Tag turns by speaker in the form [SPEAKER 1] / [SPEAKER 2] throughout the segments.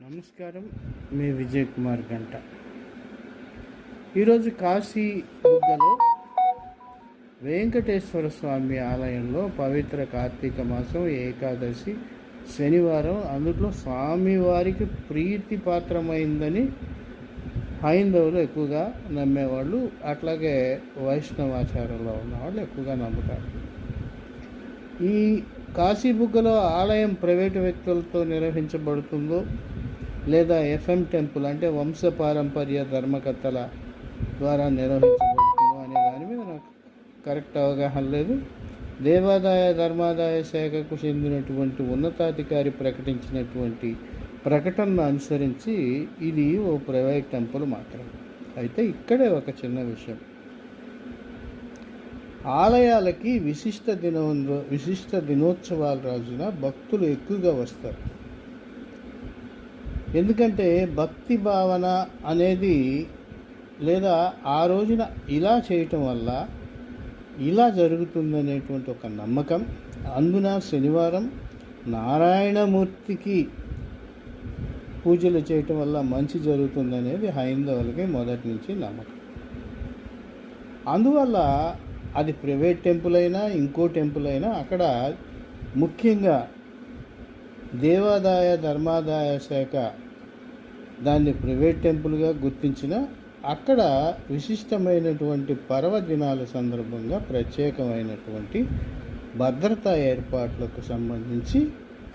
[SPEAKER 1] నమస్కారం. మీ విజయ్ కుమార్ గంట. ఈరోజు కాశీ బుగ్గలో వెంకటేశ్వర స్వామి ఆలయంలో పవిత్ర కార్తీక మాసం ఏకాదశి శనివారం, అందులో స్వామివారికి ప్రీతిపాత్రమైందని హైందవులు ఎక్కువగా నమ్మేవాళ్ళు, అట్లాగే వైష్ణవాచారంలో ఉన్నవాళ్ళు ఎక్కువగా నమ్ముతారు. ఈ కాశీబుగ్గలో ఆలయం ప్రైవేటు వ్యక్తులతో నిర్వహించబడుతుందో లేదా ఎఫ్ఎం టెంపుల్ అంటే వంశపారంపర్య ధర్మకర్తల ద్వారా నిర్వహించబడుతుందో అనే దాని మీద నాకు కరెక్ట్ అవగాహన లేదు. దేవాదాయ ధర్మాదాయ శాఖకు చెందినటువంటి ఉన్నతాధికారి ప్రకటించినటువంటి ప్రకటనను అనుసరించి ఇది ఓ ప్రైవేట్ టెంపుల్ మాత్రమే. అయితే ఇక్కడే ఒక చిన్న విషయం, ఆలయాలకి విశిష్ట దినోత్సవాల రోజున భక్తులు ఎక్కువగా వస్తారు. ఎందుకంటే భక్తి భావన అనేది లేదా ఆ రోజున ఇలా చేయటం వల్ల ఇలా జరుగుతుందనేటువంటి ఒక నమ్మకం. అందున శనివారం నారాయణమూర్తికి పూజలు చేయటం వల్ల మంచి జరుగుతుందనేది హైందవులకి మొదటి నుంచి నమ్మకం. అందువల్ల అది ప్రైవేట్ టెంపుల్ అయినా ఇంకో టెంపుల్ అయినా అక్కడ ముఖ్యంగా దేవాదాయ ధర్మాదాయ శాఖ దాన్ని ప్రైవేట్ టెంపుల్గా గుర్తించిన అక్కడ విశిష్టమైనటువంటి పర్వదినాల సందర్భంగా ప్రత్యేకమైనటువంటి భద్రతా ఏర్పాట్లకు సంబంధించి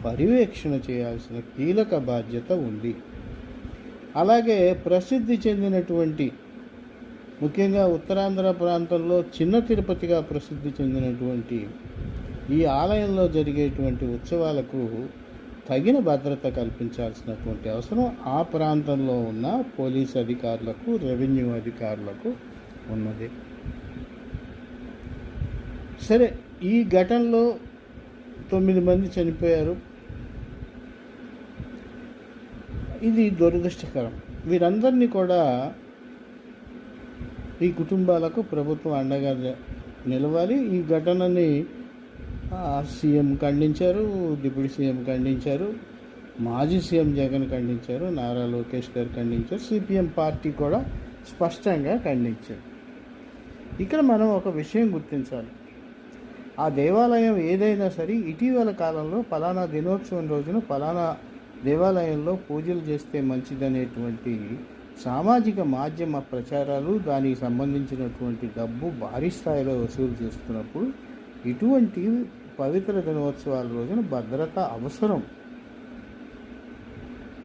[SPEAKER 1] పర్యవేక్షణ చేయాల్సిన కీలక బాధ్యత ఉంది. అలాగే ప్రసిద్ధి చెందినటువంటి ముఖ్యంగా ఉత్తరాంధ్ర ప్రాంతంలో చిన్న తిరుపతిగా ప్రసిద్ధి చెందినటువంటి ఈ ఆలయంలో జరిగేటువంటి ఉత్సవాలకు తగిన భద్రత కల్పించాల్సినటువంటి అవసరం ఆ ప్రాంతంలో ఉన్న పోలీస్ అధికారులకు, రెవెన్యూ అధికారులకు ఉన్నది. సరే, ఈ ఘటనలో 9 మంది చనిపోయారు. ఇది దురదృష్టకరం. వీరందరినీ కూడా ఈ కుటుంబాలకు ప్రభుత్వం అండగా నిలవాలి. ఈ ఘటనని సీఎం ఖండించారు, డిప్యూటీ సీఎం ఖండించారు, మాజీ సీఎం జగన్ ఖండించారు, నారా లోకేష్ గారు ఖండించారు, సిపిఎం పార్టీ కూడా స్పష్టంగా ఖండించారు. ఇక్కడ మనం ఒక విషయం గుర్తించాలి. ఆ దేవాలయం ఏదైనా సరే ఇటీవల కాలంలో ఫలానా దినోత్సవం రోజున ఫలానా దేవాలయంలో పూజలు చేస్తే మంచిదనేటువంటి సామాజిక మాధ్యమ ప్రచారాలు, దానికి సంబంధించినటువంటి డబ్బు భారీ స్థాయిలో వసూలు చేస్తున్నప్పుడు ఇటువంటి పవిత్ర దినోత్సవాల రోజున భద్రత అవసరం.